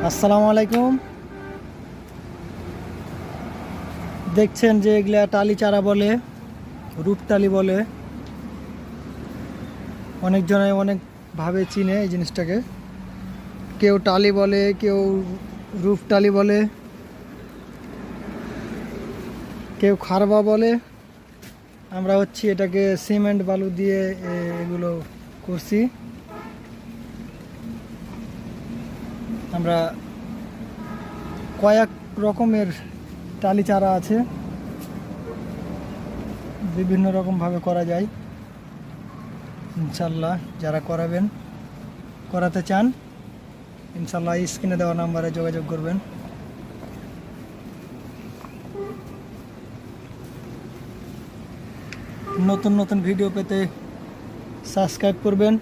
আসসালামু আলাইকুম। দেখছেন যে এগুলা টালি চারা বলে, রূপটালি বলে। অনেকজনে অনেকভাবে চিনে এই জিনিসটাকে। কেউ টালি বলে, কেউ রূপটালি বলে, কেউ খারবা বলে। আমরা এটাকে সিমেন্ট বালু দিয়ে এগুলো করছি। আমরা কয়েক রকমের টালি চারা আছে, বিভিন্ন রকমভাবে করা যায়। ইনশাল্লাহ যারা করাতে চান, ইনশাল্লাহ স্ক্রিনে দেওয়া নাম্বারে যোগাযোগ করবেন। নতুন নতুন ভিডিও পেতে সাবস্ক্রাইব করবেন।